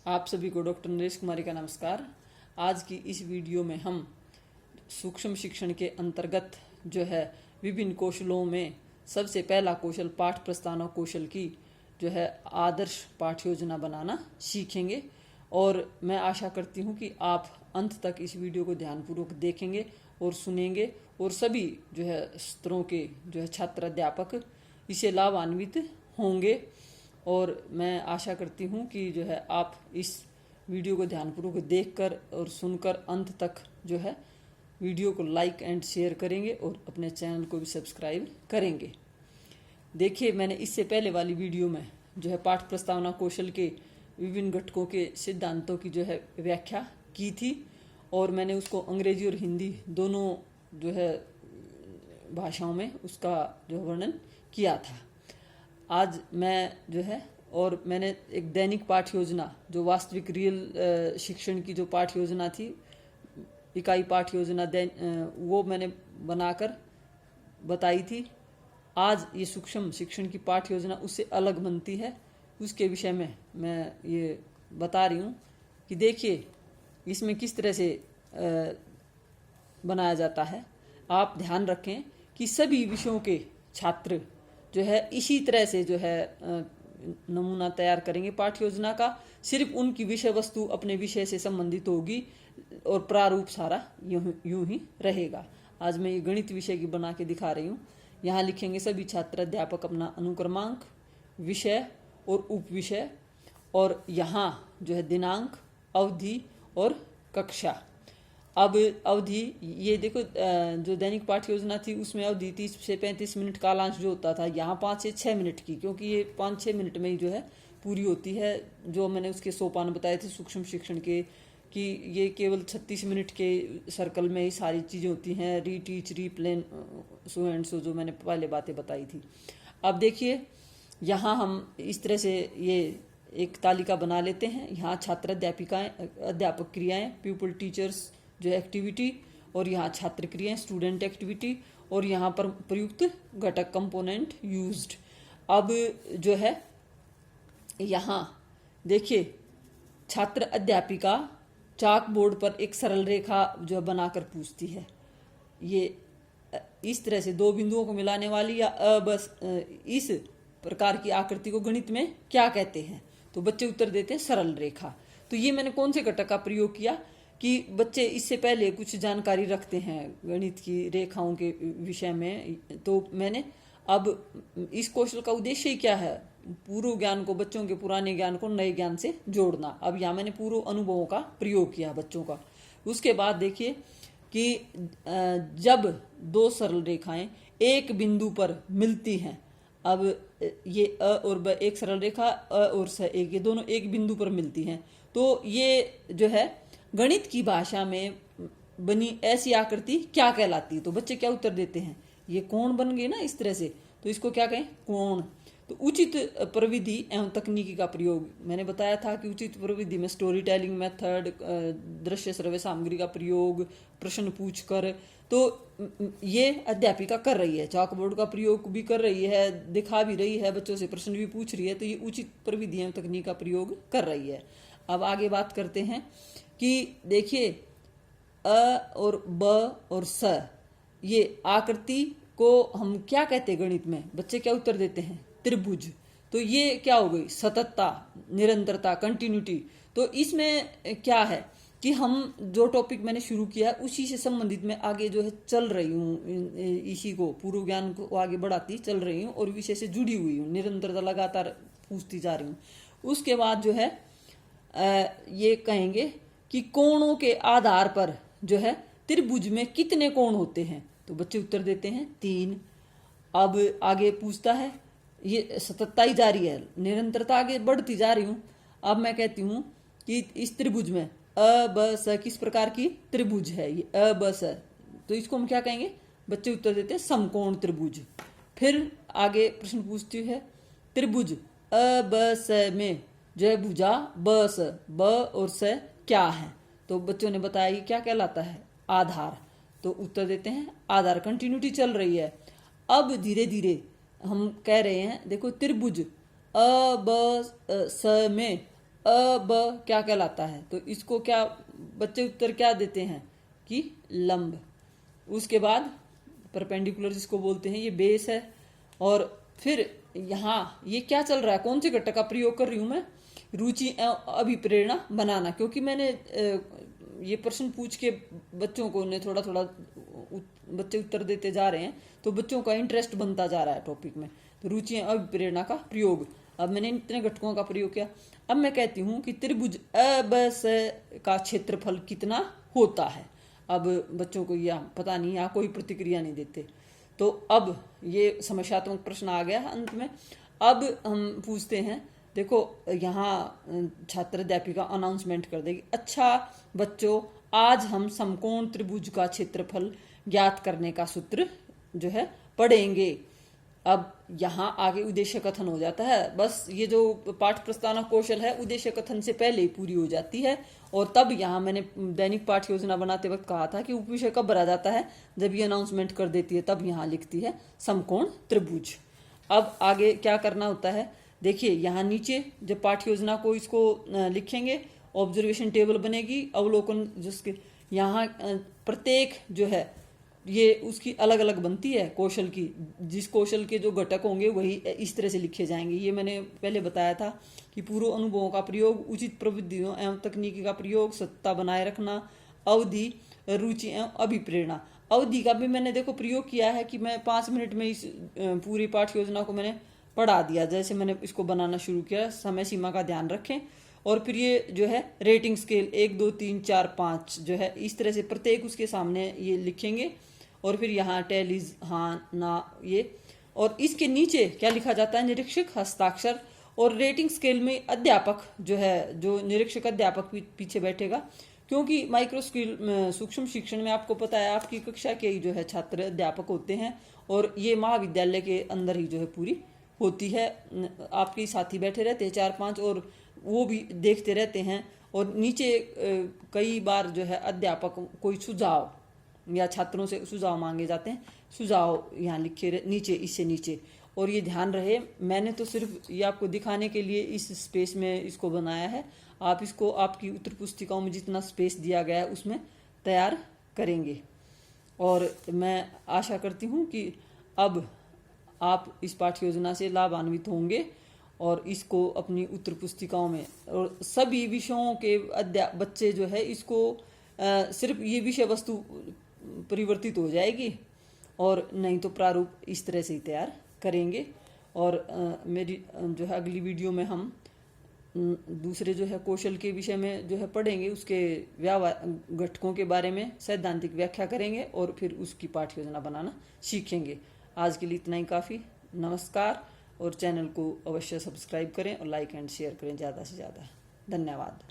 आप सभी को डॉक्टर नरेश कुमारी का नमस्कार। आज की इस वीडियो में हम सूक्ष्म शिक्षण के अंतर्गत जो है विभिन्न कौशलों में सबसे पहला कौशल पाठ प्रस्तावना कौशल की जो है आदर्श पाठ्य योजना बनाना सीखेंगे। और मैं आशा करती हूँ कि आप अंत तक इस वीडियो को ध्यानपूर्वक देखेंगे और सुनेंगे और सभी जो है स्तरों के जो है छात्र अध्यापक इससे लाभान्वित होंगे। और मैं आशा करती हूँ कि जो है आप इस वीडियो को ध्यानपूर्वक देखकर और सुनकर अंत तक जो है वीडियो को लाइक एंड शेयर करेंगे और अपने चैनल को भी सब्सक्राइब करेंगे। देखिए, मैंने इससे पहले वाली वीडियो में जो है पाठ प्रस्तावना कौशल के विभिन्न घटकों के सिद्धांतों की जो है व्याख्या की थी और मैंने उसको अंग्रेजी और हिंदी दोनों जो है भाषाओं में उसका जो वर्णन किया था। आज मैं जो है और मैंने एक दैनिक पाठ्य योजना जो वास्तविक रियल शिक्षण की जो पाठ्य योजना थी, इकाई पाठ्य योजना वो मैंने बनाकर बताई थी। आज ये सूक्ष्म शिक्षण की पाठ्य योजना उससे अलग बनती है, उसके विषय में मैं ये बता रही हूँ कि देखिए इसमें किस तरह से बनाया जाता है। आप ध्यान रखें कि सभी विषयों के छात्र जो है इसी तरह से जो है नमूना तैयार करेंगे पाठ्य योजना का। सिर्फ उनकी विषय वस्तु अपने विषय से संबंधित होगी और प्रारूप सारा यूं ही रहेगा। आज मैं ये गणित विषय की बना के दिखा रही हूँ। यहाँ लिखेंगे सभी छात्र अध्यापक अपना अनुक्रमांक, विषय और उप विषय, और यहाँ जो है दिनांक, अवधि और कक्षा। अब अवधि ये देखो, जो दैनिक पाठ्य योजना थी उसमें अवधि 30 से 35 मिनट कालांश जो होता था, यहाँ 5 से 6 मिनट की, क्योंकि ये 5-6 मिनट में ही जो है पूरी होती है। जो मैंने उसके सोपान बताए थे सूक्ष्म शिक्षण के कि ये केवल 36 मिनट के सर्कल में ही सारी चीज़ें होती हैं, री टीच, री प्लेन, सो एंड सो, जो मैंने पहले बातें बताई थी। अब देखिए यहाँ हम इस तरह से ये एक तालिका बना लेते हैं। यहाँ छात्र अध्यापिकाएँ, अध्यापक क्रियाएँ, पीपल टीचर्स जो एक्टिविटी, और यहाँ छात्र क्रियाएं स्टूडेंट एक्टिविटी, और यहाँ पर प्रयुक्त घटक कंपोनेंट यूज्ड। अब जो है यहाँ देखिए छात्र अध्यापिका चाक बोर्ड पर एक सरल रेखा जो बनाकर पूछती है, ये इस तरह से दो बिंदुओं को मिलाने वाली या बस इस प्रकार की आकृति को गणित में क्या कहते हैं? तो बच्चे उत्तर देते हैं सरल रेखा। तो ये मैंने कौन से घटक का प्रयोग किया कि बच्चे इससे पहले कुछ जानकारी रखते हैं गणित की रेखाओं के विषय में। तो मैंने अब इस कौशल का उद्देश्य ही क्या है? पूर्व ज्ञान को, बच्चों के पुराने ज्ञान को नए ज्ञान से जोड़ना। अब यहाँ मैंने पूर्व अनुभवों का प्रयोग किया बच्चों का। उसके बाद देखिए कि जब दो सरल रेखाएं एक बिंदु पर मिलती हैं, अब ये अ और ब एक सरल रेखा, अ और स एक, ये दोनों एक बिंदु पर मिलती हैं, तो ये जो है गणित की भाषा में बनी ऐसी आकृति क्या कहलाती है? तो बच्चे क्या उत्तर देते हैं? ये कोण बन गए ना इस तरह से, तो इसको क्या कहें? कोण। तो उचित प्रविधि एवं तकनीकी का प्रयोग, मैंने बताया था कि उचित प्रविधि में स्टोरी टेलिंग मेथड, दृश्य श्रव्य सामग्री का प्रयोग, प्रश्न पूछकर, तो ये अध्यापिका कर रही है, चॉक बोर्ड का प्रयोग भी कर रही है, दिखा भी रही है, बच्चों से प्रश्न भी पूछ रही है, तो ये उचित प्रविधि एवं तकनीक का प्रयोग कर रही है। अब आगे बात करते हैं कि देखिए अ और ब और स, ये आकृति को हम क्या कहते हैं गणित में? बच्चे क्या उत्तर देते हैं? त्रिभुज। तो ये क्या हो गई? सततता, निरंतरता, कंटिन्यूटी। तो इसमें क्या है कि हम जो टॉपिक मैंने शुरू किया उसी से संबंधित मैं आगे जो है चल रही हूँ, इसी को पूर्व ज्ञान को आगे बढ़ाती चल रही हूँ और विषय से जुड़ी हुई हूँ, निरंतरता लगातार पूछती जा रही हूँ। उसके बाद जो है ये कहेंगे कि कोणों के आधार पर जो है त्रिभुज में कितने कोण होते हैं? तो बच्चे उत्तर देते हैं 3। अब आगे पूछता है, ये सततता ही जारी है, निरंतरता आगे बढ़ती जा रही हूँ। अब मैं कहती हूँ कि इस त्रिभुज में अ ब स किस प्रकार की त्रिभुज है? ये अ ब स, तो इसको हम क्या कहेंगे? बच्चे उत्तर देते हैं समकोण त्रिभुज। फिर आगे प्रश्न पूछती है त्रिभुज अ ब स में जो है भुजा ब स, ब और स क्या है? तो बच्चों ने बताया ये क्या कहलाता है? आधार। तो उत्तर देते हैं आधार। कंटिन्यूटी चल रही है। अब धीरे धीरे हम कह रहे हैं, देखो त्रिभुज अ ब स में अ ब क्या कहलाता है, तो इसको क्या बच्चे उत्तर क्या देते हैं कि लंब। उसके बाद परपेंडिकुलर जिसको बोलते हैं ये बेस है। और फिर यहाँ ये क्या चल रहा है, कौन से घटक का प्रयोग कर रही हूं मैं, रुचि एवं अभिप्रेरणा बनाना, क्योंकि मैंने ये प्रश्न पूछ के बच्चों को ने थोड़ा थोड़ा बच्चे उत्तर देते जा रहे हैं, तो बच्चों का इंटरेस्ट बनता जा रहा है टॉपिक में। तो रुचि एवं अभिप्रेरणा का प्रयोग, अब मैंने इतने घटकों का प्रयोग किया। अब मैं कहती हूँ कि त्रिभुज अबस का क्षेत्रफल कितना होता है। अब बच्चों को यह पता नहीं, यहाँ कोई प्रतिक्रिया नहीं देते, तो अब ये समस्यात्मक प्रश्न आ गया अंत में। अब हम पूछते हैं, देखो यहाँ छात्र अध्यापिका अनाउंसमेंट कर देगी, अच्छा बच्चों आज हम समकोण त्रिभुज का क्षेत्रफल ज्ञात करने का सूत्र जो है पढ़ेंगे। अब यहाँ आगे उद्देश्य कथन हो जाता है, बस ये जो पाठ प्रस्तावना कौशल है उद्देश्य कथन से पहले ही पूरी हो जाती है। और तब यहाँ मैंने दैनिक पाठ योजना बनाते वक्त कहा था कि उपविषय कब भरा जाता है, जब ये अनाउंसमेंट कर देती है, तब यहाँ लिखती है समकोण त्रिभुज। अब आगे क्या करना होता है, देखिए यहाँ नीचे जब पाठ योजना को इसको लिखेंगे, ऑब्जर्वेशन टेबल बनेगी, अवलोकन जिसके यहाँ प्रत्येक जो है ये उसकी अलग अलग बनती है कौशल की, जिस कौशल के जो घटक होंगे वही इस तरह से लिखे जाएंगे। ये मैंने पहले बताया था कि पूर्व अनुभवों का प्रयोग, उचित प्रविधियों एवं तकनीकी का प्रयोग, सत्ता बनाए रखना, अवधि, रुचि एवं अभिप्रेरणा। अवधि का भी मैंने देखो प्रयोग किया है कि मैं 5 मिनट में इस पूरी पाठ्य योजना को मैंने पढ़ा दिया, जैसे मैंने इसको बनाना शुरू किया। समय सीमा का ध्यान रखें। और फिर ये जो है रेटिंग स्केल 1 2 3 4 5 जो है इस तरह से प्रत्येक उसके सामने ये लिखेंगे। और फिर यहाँ टेलीज हाँ ना ये, और इसके नीचे क्या लिखा जाता है, निरीक्षक हस्ताक्षर। और रेटिंग स्केल में अध्यापक जो है, जो निरीक्षक अध्यापक पीछे बैठेगा, क्योंकि माइक्रो स्केल सूक्ष्म शिक्षण में आपको पता है आपकी कक्षा के ही जो है छात्र अध्यापक होते हैं, और ये महाविद्यालय के अंदर ही जो है पूरी होती है। आपके साथी बैठे रहते हैं 4-5 और वो भी देखते रहते हैं। और नीचे कई बार जो है अध्यापक कोई सुझाव या छात्रों से सुझाव मांगे जाते हैं, सुझाव यहाँ लिखे नीचे, इससे नीचे। और ये ध्यान रहे मैंने तो सिर्फ ये आपको दिखाने के लिए इस स्पेस में इसको बनाया है, आप इसको आपकी उत्तर पुस्तिकाओं में जितना स्पेस दिया गया है उसमें तैयार करेंगे। और मैं आशा करती हूँ कि अब आप इस पाठ्य योजना से लाभान्वित होंगे और इसको अपनी उत्तर पुस्तिकाओं में, और सभी विषयों के बच्चे जो है इसको सिर्फ ये विषय वस्तु परिवर्तित हो जाएगी, और नहीं तो प्रारूप इस तरह से ही तैयार करेंगे। और मेरी जो है अगली वीडियो में हम दूसरे जो है कौशल के विषय में जो है पढ़ेंगे, उसके घटकों के बारे में सैद्धांतिक व्याख्या करेंगे और फिर उसकी पाठ्य योजना बनाना सीखेंगे। आज के लिए इतना ही काफ़ी। नमस्कार। और चैनल को अवश्य सब्सक्राइब करें और लाइक एंड शेयर करें ज़्यादा से ज़्यादा। धन्यवाद।